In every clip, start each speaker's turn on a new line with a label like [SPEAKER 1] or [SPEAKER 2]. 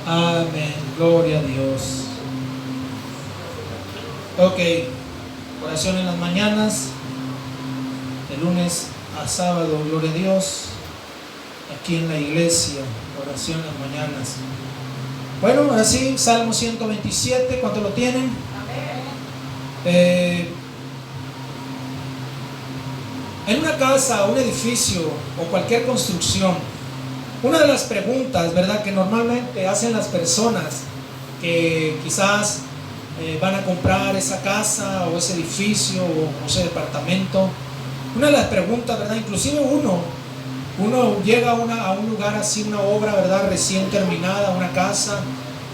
[SPEAKER 1] Amén. Gloria a Dios. Ok. Oración en las mañanas. De lunes a sábado. Gloria a Dios. Aquí en la iglesia. Oración en las mañanas. Bueno, ahora sí. Salmo 127. ¿Cuánto lo tienen? En una casa, un edificio o cualquier construcción, una de las preguntas, ¿verdad?, que normalmente hacen las personas que quizás van a comprar esa casa o ese edificio o ese departamento, una de las preguntas, ¿verdad?, inclusive uno llega a un lugar así, una obra, ¿verdad?, recién terminada, una casa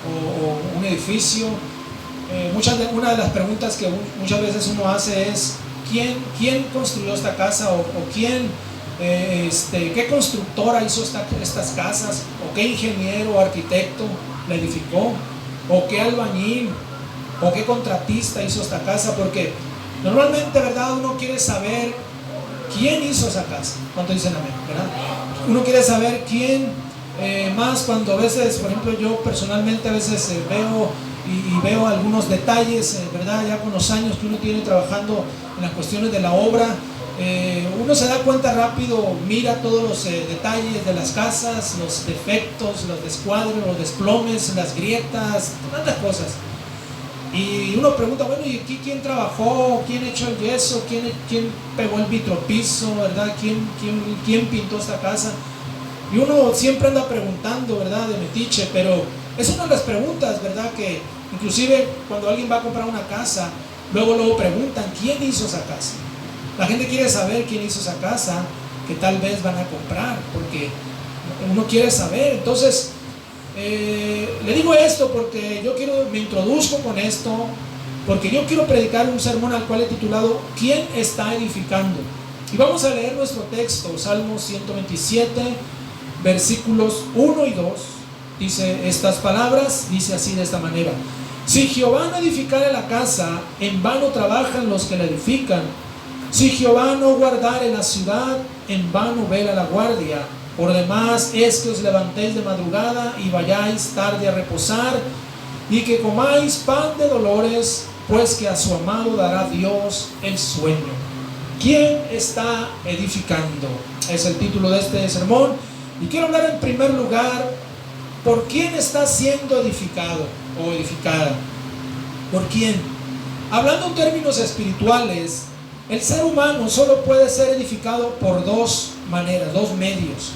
[SPEAKER 1] o un edificio, una de las preguntas que muchas veces uno hace es ¿quién construyó esta casa? O quién, qué constructora hizo estas casas, o qué ingeniero o arquitecto la edificó, o qué albañil o qué contratista hizo esta casa, porque normalmente, ¿verdad?, uno quiere saber quién hizo esa casa. ¿Cuánto dicen amén? ¿Verdad? Uno quiere saber quién, más cuando a veces, por ejemplo, yo personalmente a veces veo algunos detalles, ¿verdad?, ya con los años que uno tiene trabajando en las cuestiones de la obra, uno se da cuenta rápido, mira todos los detalles de las casas, los defectos, los descuadros, los desplomes, las grietas, tantas cosas. Y uno pregunta, bueno, ¿y aquí quién trabajó? ¿Quién echó el yeso? ¿Quién pegó el vitropiso? ¿Verdad? ¿Quién pintó esta casa? Y uno siempre anda preguntando, ¿verdad?, de metiche, pero es una de las preguntas, ¿verdad?, que inclusive cuando alguien va a comprar una casa, luego preguntan, ¿quién hizo esa casa? La gente quiere saber quién hizo esa casa que tal vez van a comprar, porque uno quiere saber. Entonces, le digo esto porque me introduzco con esto, porque yo quiero predicar un sermón al cual he titulado ¿Quién está edificando? Y vamos a leer nuestro texto, Salmo 127, versículos 1 y 2. Dice estas palabras, dice así de esta manera: si Jehová no edificare la casa, en vano trabajan los que la edifican. Si Jehová no guardare la ciudad, en vano vela la guardia. Por demás es que os levantéis de madrugada y vayáis tarde a reposar, y que comáis pan de dolores, pues que a su amado dará Dios el sueño. ¿Quién está edificando? Es el título de este sermón. Y quiero hablar en primer lugar, ¿por quién está siendo edificado o edificada? ¿Por quién? Hablando en términos espirituales, el ser humano solo puede ser edificado por dos maneras, dos medios: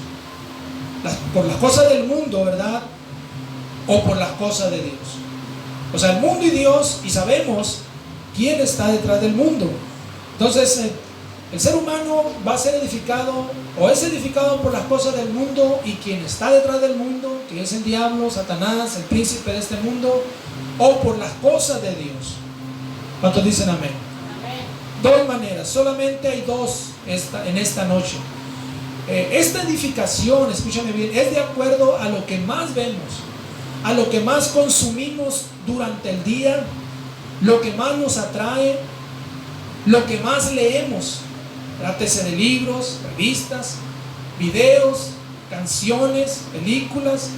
[SPEAKER 1] por las cosas del mundo, ¿verdad?, o por las cosas de Dios. O sea, el mundo y Dios, y sabemos quién está detrás del mundo. Entonces, el ser humano va a ser edificado, o es edificado por las cosas del mundo, y quien está detrás del mundo, que es el diablo, Satanás, el príncipe de este mundo, o por las cosas de Dios. ¿Cuántos dicen amén? Amén. Dos maneras, solamente hay dos en esta noche. Esta edificación, escúchame bien, es de acuerdo a lo que más vemos, a lo que más consumimos durante el día, lo que más nos atrae, lo que más leemos. Trátese de libros, revistas, videos, canciones, películas,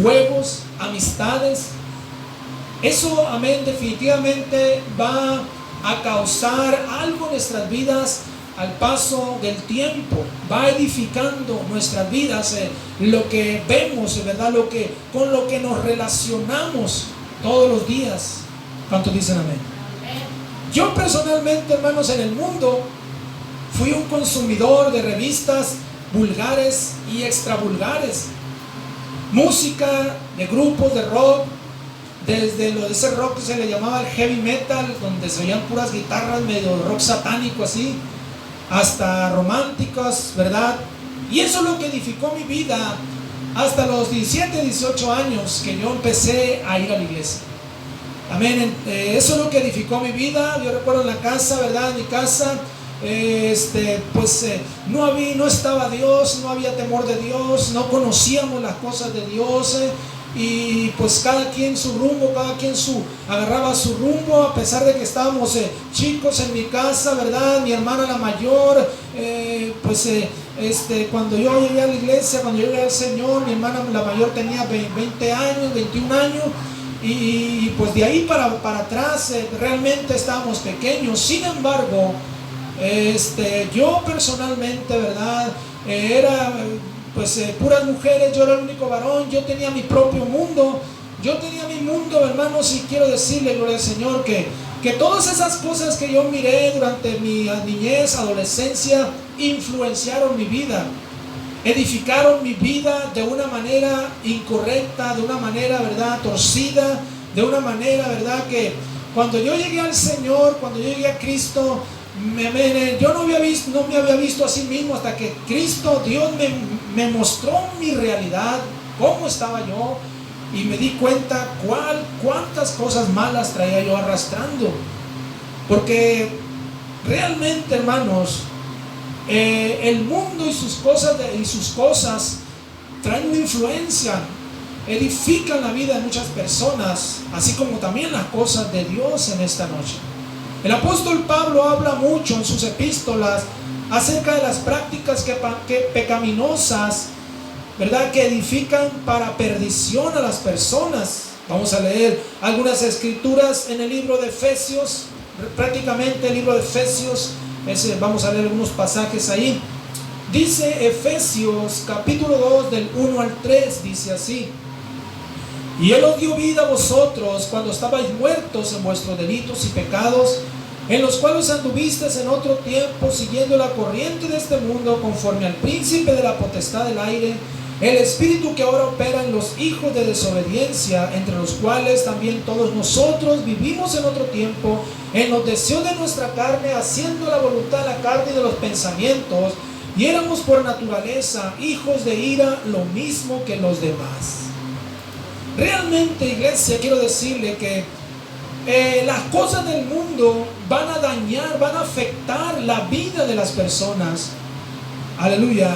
[SPEAKER 1] juegos, amistades. Eso, amén, definitivamente va a causar algo en nuestras vidas al paso del tiempo. Va edificando nuestras vidas, lo que vemos, ¿verdad?, con lo que nos relacionamos todos los días. ¿Cuántos dicen amén? Yo personalmente, hermanos, en el mundo fui un consumidor de revistas vulgares y extravulgares, música de grupos de rock, desde ese rock que se le llamaba el heavy metal, donde se oían puras guitarras, medio rock satánico así, hasta románticas, ¿verdad? Y eso es lo que edificó mi vida hasta los 17, 18 años que yo empecé a ir a la iglesia. Amén. Eso es lo que edificó mi vida. Yo recuerdo en la casa, ¿verdad?, en mi casa, no estaba Dios, no había temor de Dios, no conocíamos las cosas de Dios, y pues cada quien su rumbo, agarraba su rumbo, a pesar de que estábamos chicos en mi casa, ¿verdad? Mi hermana la mayor, cuando yo llegué a la iglesia, cuando yo llegué al Señor, mi hermana la mayor tenía 20 años, 21 años, y pues de ahí para atrás realmente estábamos pequeños. Sin embargo, yo personalmente, ¿verdad? Era pues puras mujeres, yo era el único varón, yo tenía mi propio mundo, hermanos, y quiero decirle, gloria al Señor, que todas esas cosas que yo miré durante mi niñez, adolescencia, influenciaron mi vida, edificaron mi vida de una manera incorrecta, de una manera, ¿verdad?, torcida, de una manera, ¿verdad?, que cuando yo llegué al Señor, cuando yo llegué a Cristo, yo no me había visto a sí mismo hasta que Cristo, Dios me mostró mi realidad, cómo estaba yo, y me di cuenta cuántas cosas malas traía yo arrastrando. Porque realmente, hermanos, el mundo y sus cosas traen una influencia, edifican la vida de muchas personas, así como también las cosas de Dios en esta noche. El apóstol Pablo habla mucho en sus epístolas acerca de las prácticas pecaminosas, ¿verdad?, que edifican para perdición a las personas. Vamos a leer algunas escrituras en el libro de Efesios, prácticamente el libro de Efesios, vamos a leer algunos pasajes ahí. Dice Efesios capítulo 2 del 1 al 3, dice así: y Él os dio vida a vosotros cuando estabais muertos en vuestros delitos y pecados, en los cuales anduvisteis en otro tiempo, siguiendo la corriente de este mundo, conforme al príncipe de la potestad del aire, el espíritu que ahora opera en los hijos de desobediencia, entre los cuales también todos nosotros vivimos en otro tiempo, en los deseos de nuestra carne, haciendo la voluntad de la carne y de los pensamientos, y éramos por naturaleza hijos de ira, lo mismo que los demás. Realmente, iglesia, quiero decirle que las cosas del mundo van a dañar, van a afectar la vida de las personas. Aleluya.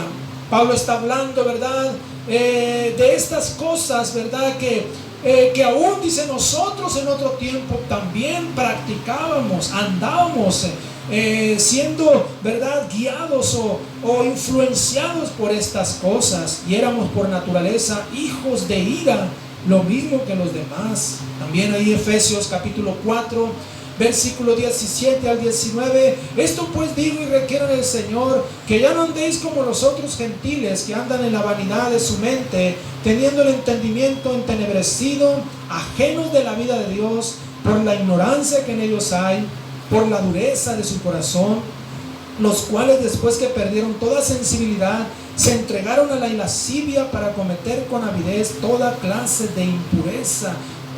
[SPEAKER 1] Pablo está hablando, ¿verdad?, de estas cosas, ¿verdad?, que aún, dice, nosotros en otro tiempo también practicábamos, andábamos siendo, ¿verdad?, guiados o influenciados por estas cosas, y éramos por naturaleza hijos de ira, lo mismo que los demás. También ahí Efesios capítulo 4 versículo 17 al 19: esto pues digo y requiero en el Señor, que ya no andéis como los otros gentiles, que andan en la vanidad de su mente, teniendo el entendimiento entenebrecido, ajenos de la vida de Dios, por la ignorancia que en ellos hay, por la dureza de su corazón, los cuales después que perdieron toda sensibilidad, se entregaron a la lascivia para cometer con avidez toda clase de impureza.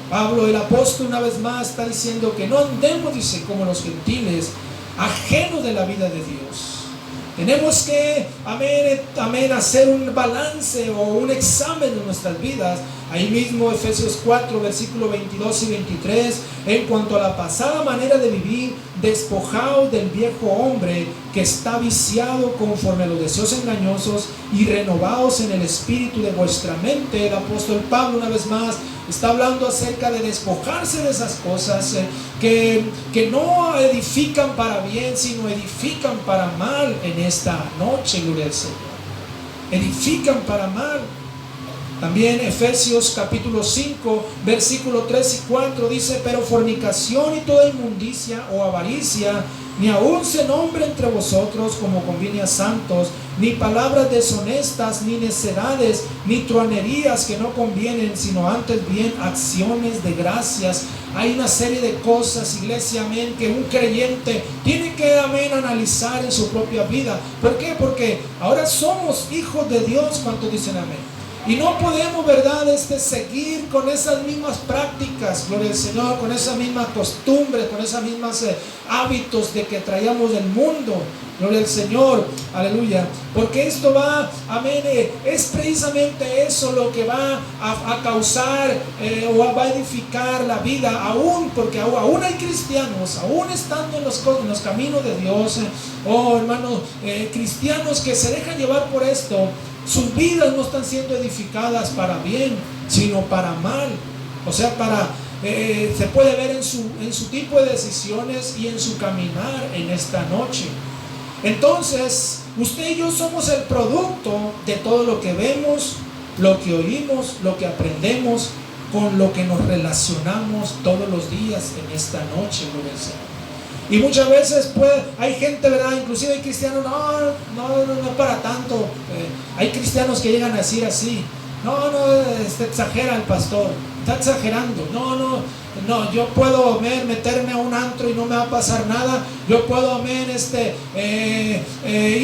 [SPEAKER 1] Pablo, el apóstol, una vez más está diciendo que no andemos, dice, como los gentiles, ajenos de la vida de Dios. Tenemos que, amén, hacer un balance o un examen de nuestras vidas. Ahí mismo Efesios 4 versículo 22 y 23: en cuanto a la pasada manera de vivir, despojaos del viejo hombre que está viciado conforme a los deseos engañosos, y renovaos en el espíritu de vuestra mente. El apóstol Pablo, una vez más, está hablando acerca de despojarse de esas cosas que no edifican para bien, sino edifican para mal en esta noche, gloria al Señor. Edifican para mal. También Efesios capítulo 5 versículo 3 y 4 dice: pero fornicación y toda inmundicia o avaricia ni aun se nombre entre vosotros como conviene a santos, ni palabras deshonestas, ni necedades, ni truanerías que no convienen, sino antes bien acciones de gracias. Hay una serie de cosas, iglesia, amén, que un creyente tiene que, amén, analizar en su propia vida. ¿Por qué? Porque ahora somos hijos de Dios. ¿Cuántos dicen amén? Y no podemos, ¿verdad?, seguir con esas mismas prácticas, gloria al Señor, con esas mismas costumbres, con esas mismas hábitos de que traíamos del mundo. Gloria al Señor, aleluya. Porque esto va, amén, es precisamente eso lo que va a causar o va a edificar la vida, aún, porque aún hay cristianos, aún estando en los caminos de Dios, hermanos, cristianos que se dejan llevar por esto. Sus vidas no están siendo edificadas para bien, sino para mal. O sea, se puede ver en su tipo de decisiones y en su caminar en esta noche. Entonces, usted y yo somos el producto de todo lo que vemos, lo que oímos, lo que aprendemos, con lo que nos relacionamos todos los días en esta noche, gloria al Señor. Y muchas veces hay gente, ¿verdad? Inclusive hay cristianos, no para tanto. Hay cristianos que llegan a decir así, exagera el pastor, está exagerando. No, yo puedo meterme a un antro y no me va a pasar nada. Yo puedo ir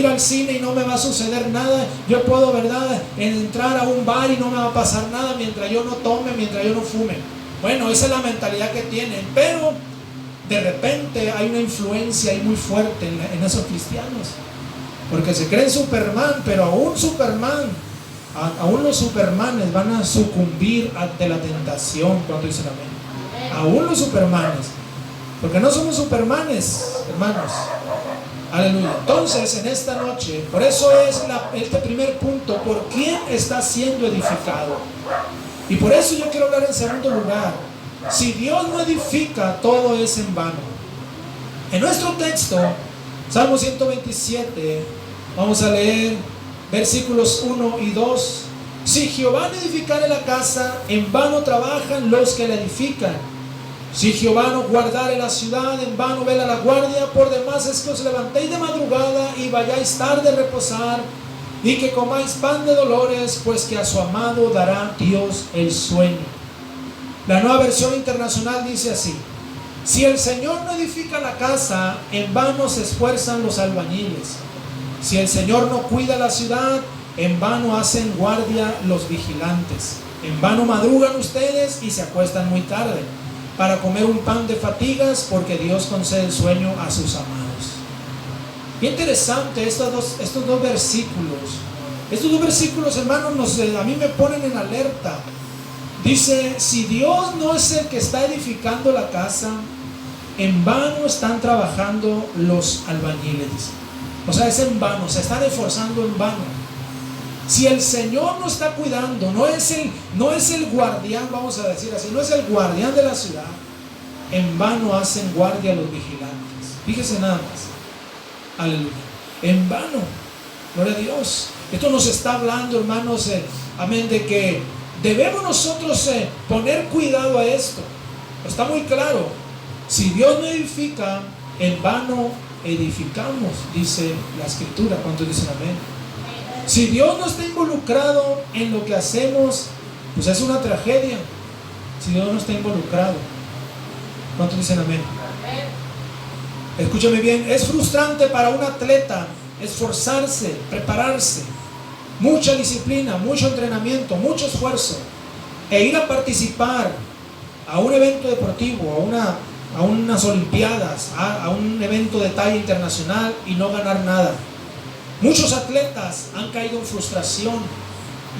[SPEAKER 1] al cine y no me va a suceder nada. Yo puedo, ¿verdad?, entrar a un bar y no me va a pasar nada mientras yo no tome, mientras yo no fume. Bueno, esa es la mentalidad que tienen, pero de repente hay una influencia ahí muy fuerte en esos cristianos, porque se creen Superman, pero aún los Supermanes van a sucumbir ante la tentación. Cuando dicen amén, aún los Supermanes, porque no somos Supermanes, hermanos. Aleluya. Entonces, en esta noche, por eso es este primer punto: ¿por quién está siendo edificado? Y por eso yo quiero hablar en segundo lugar: si Dios no edifica, todo es en vano. En nuestro texto, Salmo 127, vamos a leer versículos 1 y 2. Si Jehová no edificare la casa, en vano trabajan los que la edifican. Si Jehová no guardare la ciudad, en vano vela la guardia. Por demás es que os levantéis de madrugada y vayáis tarde a reposar, y que comáis pan de dolores, pues que a su amado dará Dios el sueño. La Nueva Versión Internacional dice así: si el Señor no edifica la casa, en vano se esfuerzan los albañiles. Si el Señor no cuida la ciudad, en vano hacen guardia los vigilantes. En vano madrugan ustedes y se acuestan muy tarde para comer un pan de fatigas, porque Dios concede el sueño a sus amados. Bien interesante estos dos versículos. Estos dos versículos, hermanos, a mí me ponen en alerta. Dice: si Dios no es el que está edificando la casa, en vano están trabajando los albañiles. O sea, es en vano, se están esforzando en vano. Si el Señor no está cuidando, no es el guardián, vamos a decir así, no es el guardián de la ciudad, en vano hacen guardia los vigilantes. Fíjese nada más. Aleluya. En vano. Gloria a Dios. Esto nos está hablando, hermanos, amén, de que debemos nosotros poner cuidado a esto. Está muy claro. Si Dios no edifica, en vano edificamos, dice la Escritura. ¿Cuántos dicen amén? Si Dios no está involucrado en lo que hacemos, pues es una tragedia. Si Dios no está involucrado, ¿cuántos dicen amén? Escúchame bien, es frustrante para un atleta esforzarse, prepararse, mucha disciplina, mucho entrenamiento, mucho esfuerzo, e ir a participar a un evento deportivo, a unas olimpiadas, a un evento de talla internacional, y no ganar nada. Muchos atletas han caído en frustración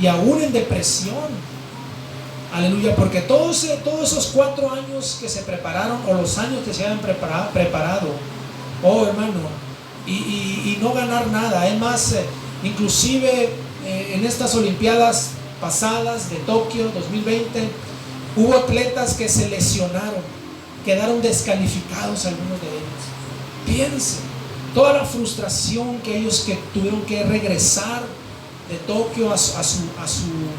[SPEAKER 1] y aún en depresión. Aleluya, porque todos esos 4 años que se prepararon, o los años que se habían preparado, oh hermano, y no ganar nada. Es más, inclusive en estas olimpiadas pasadas de Tokio 2020, hubo atletas que se lesionaron, quedaron descalificados algunos de ellos. Piensen toda la frustración que ellos que tuvieron que regresar de Tokio a su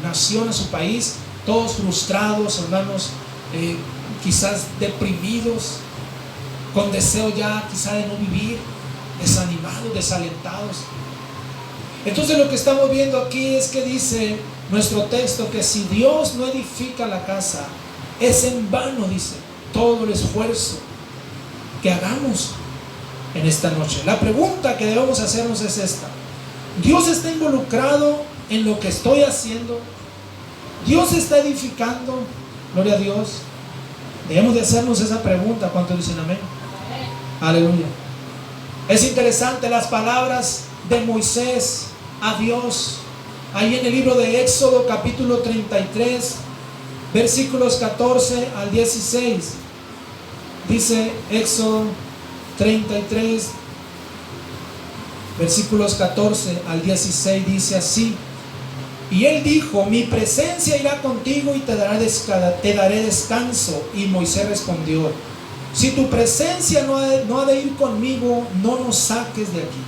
[SPEAKER 1] nación, a su país, todos frustrados, hermanos, quizás deprimidos, con deseo ya quizás de no vivir, desanimados, desalentados. Entonces lo que estamos viendo aquí es que dice nuestro texto que si Dios no edifica la casa, es en vano, dice, todo el esfuerzo que hagamos en esta noche. La pregunta que debemos hacernos es esta: ¿Dios está involucrado en lo que estoy haciendo? ¿Dios está edificando? Gloria a Dios. Debemos de hacernos esa pregunta. ¿Cuántos dicen amén? Aleluya. Es interesante las palabras de Moisés a Dios, ahí en el libro de Éxodo capítulo 33, versículos 14 al 16. Dice Éxodo 33, versículos 14 al 16, dice así: y él dijo: mi presencia irá contigo y te daré descanso. Y Moisés respondió: si tu presencia no ha de ir conmigo, no nos saques de aquí.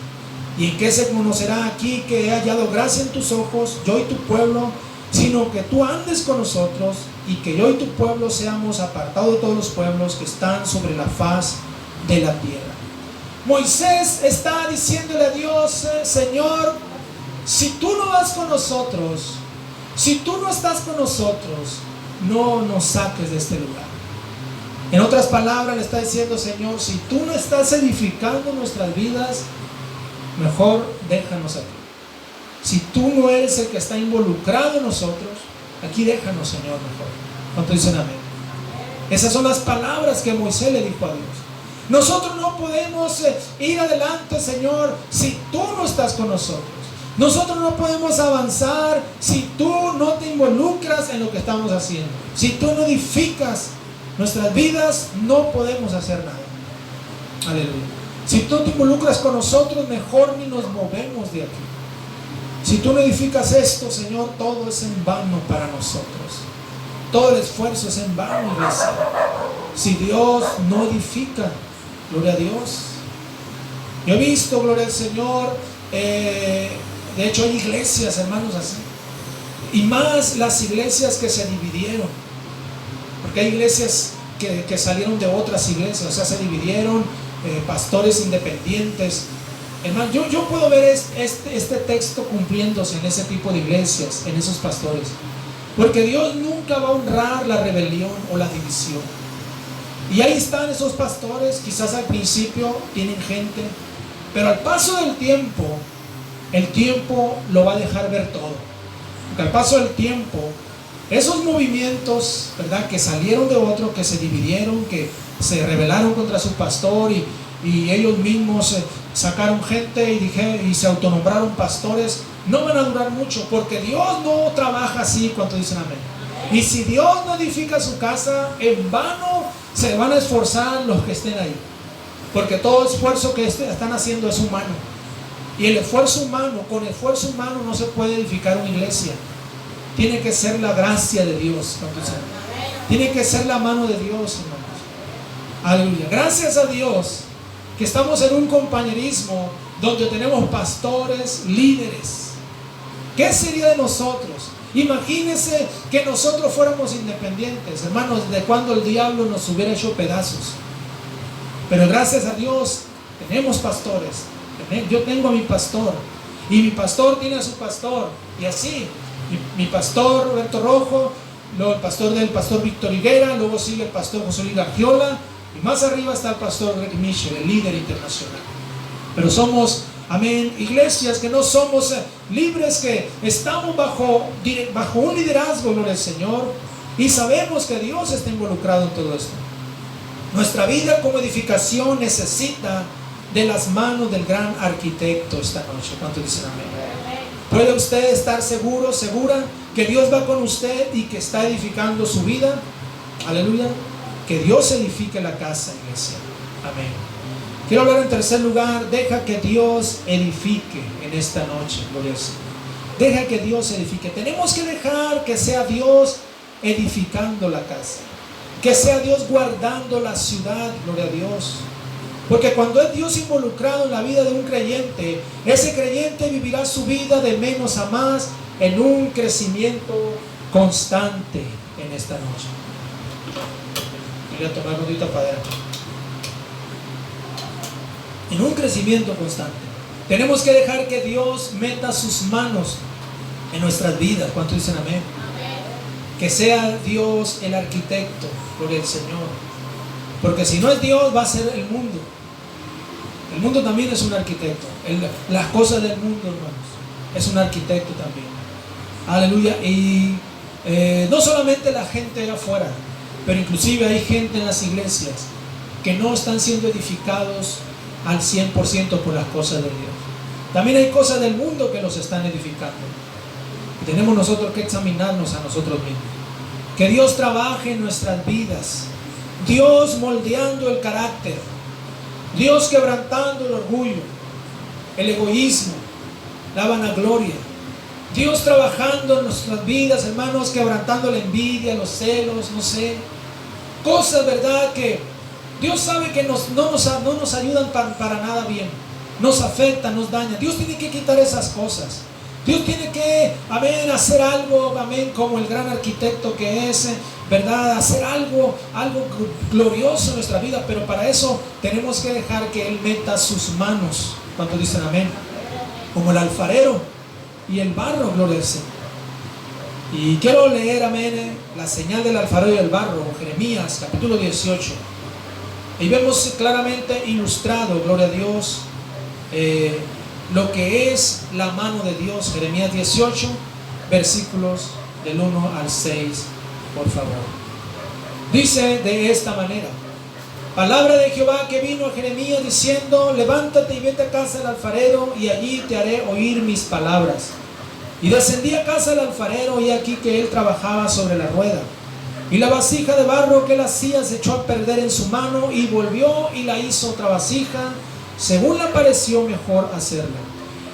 [SPEAKER 1] ¿Y en qué se conocerá aquí que he hallado gracia en tus ojos, yo y tu pueblo? Sino que tú andes con nosotros y que yo y tu pueblo seamos apartados de todos los pueblos que están sobre la faz de la tierra. Moisés está diciéndole a Dios: Señor, si tú no vas con nosotros, si tú no estás con nosotros, no nos saques de este lugar. En otras palabras le está diciendo: Señor, si tú no estás edificando nuestras vidas, mejor déjanos aquí. Si tú no eres el que está involucrado en nosotros, aquí déjanos, Señor, mejor. ¿Cuánto dicen amén? Esas son las palabras que Moisés le dijo a Dios. Nosotros no podemos ir adelante, Señor, si tú no estás con nosotros. Nosotros no podemos avanzar si tú no te involucras en lo que estamos haciendo. Si tú no edificas nuestras vidas, no podemos hacer nada. Aleluya. Si tú te involucras con nosotros, mejor ni nos movemos de aquí. Si tú no edificas esto, Señor, todo es en vano para nosotros. Todo el esfuerzo es en vano, iglesia. Si Dios no edifica, gloria a Dios. Yo he visto, gloria al Señor, de hecho hay iglesias, hermanos, así. Y más las iglesias que se dividieron. Porque hay iglesias que salieron de otras iglesias, o sea, se dividieron, pastores independientes. Hermano, yo puedo ver este texto cumpliéndose en ese tipo de iglesias, en esos pastores. Porque Dios nunca va a honrar la rebelión o la división. Y ahí están esos pastores, quizás al principio tienen gente, pero al paso del tiempo, el tiempo lo va a dejar ver todo. Porque al paso del tiempo, esos movimientos, ¿verdad?, que salieron de otro, que se dividieron, que se rebelaron contra su pastor y ellos mismos sacaron gente y se autonombraron pastores, no van a durar mucho, porque Dios no trabaja así. Cuando dicen amén. Y si Dios no edifica su casa, en vano se van a esforzar los que estén ahí, porque todo esfuerzo que están haciendo es humano. Y el esfuerzo humano, con esfuerzo humano no se puede edificar una iglesia. Tiene que ser la gracia de Dios. Tiene que ser la mano de Dios, hermanos. Aleluya. Gracias a Dios que estamos en un compañerismo donde tenemos pastores, líderes. ¿Qué sería de nosotros? Imagínense que nosotros fuéramos independientes, hermanos, de cuando el diablo nos hubiera hecho pedazos. Pero gracias a Dios tenemos pastores. Yo tengo a mi pastor y mi pastor tiene a su pastor, y así mi pastor Roberto Rojo, luego el pastor Víctor Higuera, luego sigue el pastor José Luis Gargiola, y más arriba está el pastor Rick Mitchell, el líder internacional. Pero somos, amén, iglesias que no somos libres, que estamos bajo un liderazgo, gloria al Señor, y sabemos que Dios está involucrado en todo esto. Nuestra vida como edificación necesita de las manos del gran arquitecto esta noche. ¿Cuánto dicen amén? ¿Puede usted estar seguro, segura que Dios va con usted y que está edificando su vida? Aleluya. Que Dios edifique la casa, iglesia. Amén. Quiero hablar en tercer lugar: deja que Dios edifique en esta noche. Gloria al Señor. Deja que Dios edifique. Tenemos que dejar que sea Dios edificando la casa, que sea Dios guardando la ciudad. Gloria a Dios. Porque cuando es Dios involucrado en la vida de un creyente, ese creyente vivirá su vida de menos a más en un crecimiento constante en esta noche. Voy a tomar notita para adentro. En un crecimiento constante. Tenemos que dejar que Dios meta sus manos en nuestras vidas. ¿Cuántos dicen amén? Que sea Dios el arquitecto, gloria al Señor. Porque si no es Dios, va a ser el mundo. El mundo también es un arquitecto. Las cosas del mundo, hermanos, es un arquitecto también. Aleluya. Y no solamente la gente allá afuera, pero inclusive hay gente en las iglesias que no están siendo edificados al 100% por las cosas de Dios. También hay cosas del mundo que los están edificando. Y tenemos nosotros que examinarnos a nosotros mismos. Que Dios trabaje en nuestras vidas. Dios moldeando el carácter. Dios quebrantando el orgullo, el egoísmo, la vanagloria. Dios trabajando en nuestras vidas, hermanos, quebrantando la envidia, los celos, no sé. Cosas, ¿verdad?, que Dios sabe que no nos ayudan para nada bien. nos afecta, nos daña. Dios tiene que quitar esas cosas. Dios tiene que, amén, hacer algo, amén, como el gran arquitecto que es, ¿verdad? Hacer algo glorioso en nuestra vida, pero para eso tenemos que dejar que Él meta sus manos. ¿Cuántos dicen amén? Como el alfarero y el barro, gloria al Señor. Y quiero leer, amén, la señal del alfarero y el barro, Jeremías capítulo 18. Y vemos claramente ilustrado, gloria a Dios, lo que es la mano de Dios. Jeremías 18, versículos del 1 al 6, por favor. Dice de esta manera: palabra de Jehová que vino a Jeremías diciendo: levántate y vete a casa del alfarero, y allí te haré oír mis palabras. Y descendí a casa del alfarero, y aquí que él trabajaba sobre la rueda. Y la vasija de barro que él hacía se echó a perder en su mano, y volvió y la hizo otra vasija, según le pareció mejor hacerla.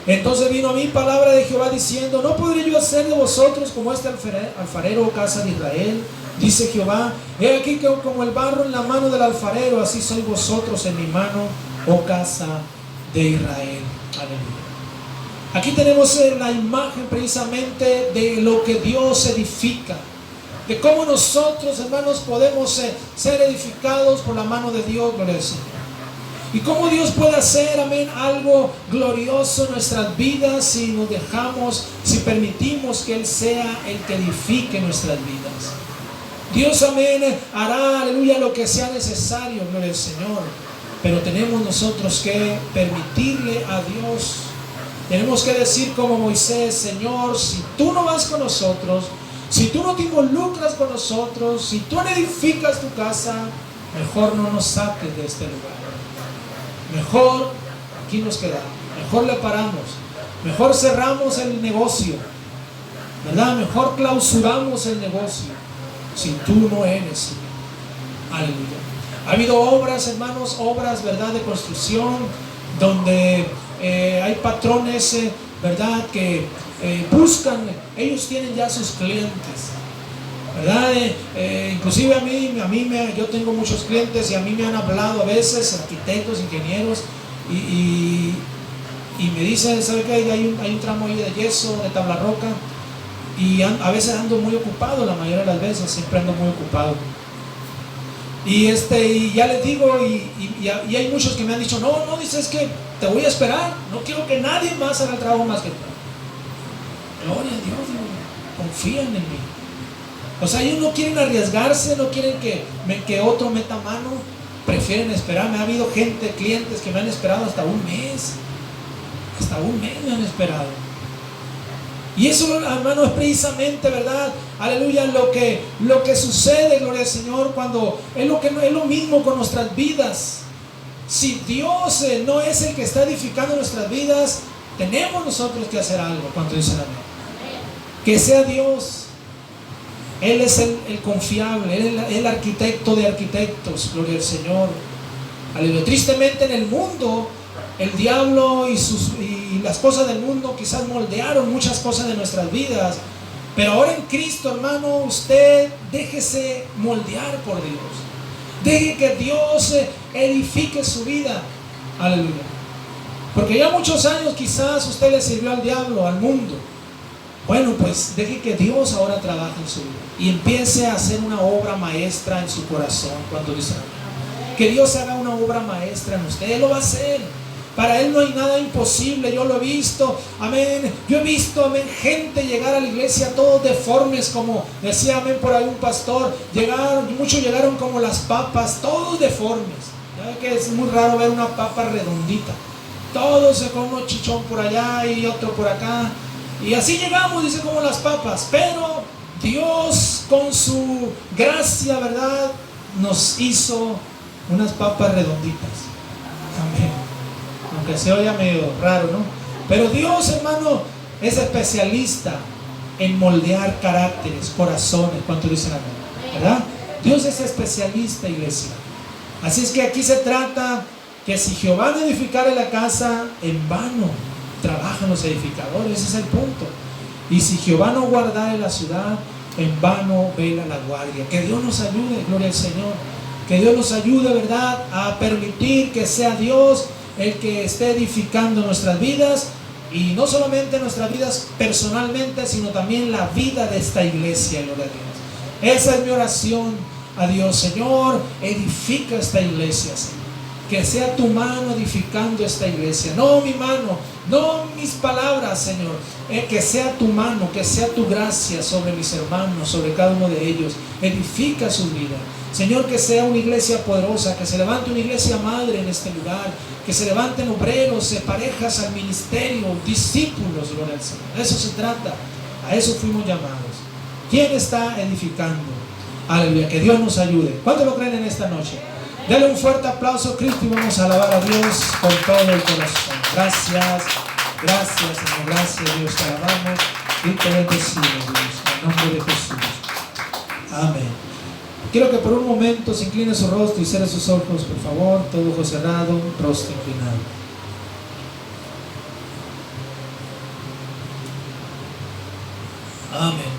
[SPEAKER 1] Entonces vino a mí palabra de Jehová diciendo: ¿no podré yo hacer de vosotros como este alfarero, casa de Israel? Dice Jehová: he aquí que como el barro en la mano del alfarero, así sois vosotros en mi mano, oh casa de Israel. Aleluya. Aquí tenemos la imagen precisamente de lo que Dios edifica, de cómo nosotros, hermanos, podemos ser edificados por la mano de Dios, gloria al Señor. Y cómo Dios puede hacer, amén, algo glorioso en nuestras vidas si nos dejamos, si permitimos que Él sea el que edifique nuestras vidas. Dios, amén, hará, aleluya, lo que sea necesario, gloria al Señor. Pero tenemos nosotros que permitirle a Dios. Tenemos que decir como Moisés: Señor, si tú no vas con nosotros, si tú no te involucras con nosotros, si tú no edificas tu casa, mejor no nos saques de este lugar. Mejor aquí nos quedamos, mejor le paramos, mejor cerramos el negocio, ¿verdad? Mejor clausuramos el negocio, si tú no eres, Señor. Aleluya. Ha habido obras, hermanos, obras, ¿verdad?, de construcción, donde hay patrones, ¿verdad?, que buscan, ellos tienen ya sus clientes, ¿verdad? Inclusive yo tengo muchos clientes y a mí me han hablado a veces arquitectos, ingenieros, y me dicen: ¿sabe qué? Hay un tramo ahí de yeso, de tabla roca, y a veces ando muy ocupado, la mayoría de las veces siempre ando muy ocupado. Y ya les digo, y hay muchos que me han dicho: no, dices que te voy a esperar, no quiero que nadie más haga el trabajo más que tú. Gloria a Dios, confían en mí. O sea, ellos no quieren arriesgarse, no quieren que otro meta mano, prefieren esperarme. Ha habido clientes que me han esperado hasta un mes me han esperado. Y eso, hermano, es precisamente, ¿verdad? Aleluya, lo que sucede, gloria al Señor, cuando es lo mismo con nuestras vidas. Si Dios no es el que está edificando nuestras vidas, tenemos nosotros que hacer algo. ¿Cuánto dicen amén? Que sea Dios. Él es el confiable, Él es el arquitecto de arquitectos, gloria al Señor. Aleluya. Tristemente en el mundo, el diablo y las cosas del mundo quizás moldearon muchas cosas de nuestras vidas, pero ahora en Cristo, hermano, usted déjese moldear por Dios. Deje que Dios edifique su vida. Aleluya. Porque ya muchos años quizás usted le sirvió al diablo, al mundo. Bueno, pues deje que Dios ahora trabaje en su vida y empiece a hacer una obra maestra en su corazón. Cuando dice que Dios haga una obra maestra en usted, Él lo va a hacer. Para Él no hay nada imposible. Yo lo he visto, amén. Yo he visto, amén, gente llegar a la iglesia todos deformes, como decía, amén, por ahí un pastor. Muchos llegaron como las papas, todos deformes. Ya ve que es muy raro ver una papa redondita. Todos con uno chichón por allá y otro por acá. Y así llegamos, dice, como las papas. Pero Dios, con su gracia, ¿verdad?, nos hizo unas papas redonditas. Amén. Aunque se oiga medio raro, ¿no? Pero Dios, hermano, es especialista en moldear caracteres, corazones. ¿Cuánto dicen amén? ¿Verdad? Dios es especialista, iglesia. Así es que aquí se trata que si Jehová no edificare la casa, en vano trabajan los edificadores. Ese es el punto. Y si Jehová no guardare la ciudad, en vano vela la guardia. Que Dios nos ayude, gloria al Señor. Que Dios nos ayude, ¿verdad?, a permitir que sea Dios el que esté edificando nuestras vidas, y no solamente nuestras vidas personalmente, sino también la vida de esta iglesia, gloria a Dios. Esa es mi oración a Dios. Señor, edifica esta iglesia, Señor. Que sea tu mano edificando esta iglesia, no mi mano, no mis palabras, Señor. Que sea tu mano, que sea tu gracia sobre mis hermanos, sobre cada uno de ellos. Edifica su vida, Señor. Que sea una iglesia poderosa, que se levante una iglesia madre en este lugar, que se levanten obreros, parejas al ministerio, discípulos, gloria al Señor. De eso se trata, a eso fuimos llamados. ¿Quién está edificando? Aleluya, que Dios nos ayude. ¿Cuántos lo creen en esta noche? Dale un fuerte aplauso a Cristo y vamos a alabar a Dios con todo el corazón. Gracias, gracias, Señor, gracias, Dios, te alabamos y te bendecimos, Dios, en nombre de Jesús. Amén. Quiero que por un momento se incline su rostro y cierre sus ojos, por favor, todo ojo cerrado, rostro inclinado. Amén.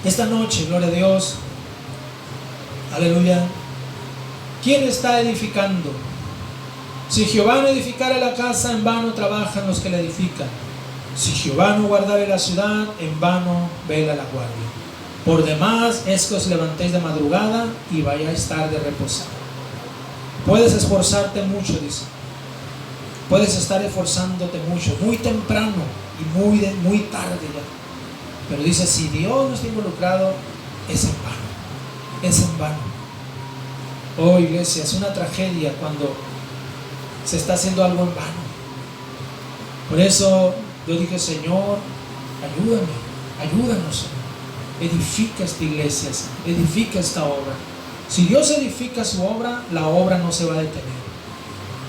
[SPEAKER 1] Esta noche, gloria a Dios, aleluya. ¿Quién está edificando? Si Jehová no edificare la casa, en vano trabajan los que la edifican. Si Jehová no guardare la ciudad, en vano vela la guardia. Por demás es que os levantéis de madrugada y vayáis tarde a reposar. Puedes esforzarte mucho, dice. Puedes estar esforzándote mucho, muy temprano y muy tarde ya. Pero dice, si Dios no está involucrado, es en vano. Es en vano. Oh, iglesia, es una tragedia cuando se está haciendo algo en vano. Por eso yo dije, Señor, ayúdanos, Señor. Edifica esta iglesia, edifica esta obra. Si Dios edifica su obra, la obra no se va a detener.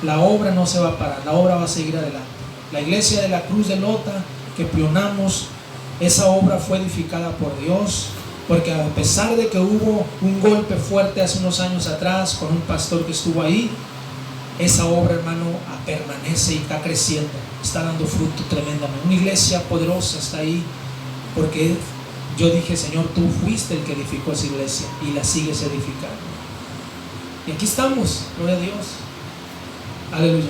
[SPEAKER 1] La obra no se va a parar, la obra va a seguir adelante. La iglesia de la Cruz de Lota que pionamos, esa obra fue edificada por Dios. Porque a pesar de que hubo un golpe fuerte hace unos años atrás con un pastor que estuvo ahí, esa obra, hermano, permanece y está creciendo, está dando fruto tremendamente. Una iglesia poderosa está ahí, porque yo dije, Señor, tú fuiste el que edificó esa iglesia y la sigues edificando. Y aquí estamos, gloria a Dios. Aleluya.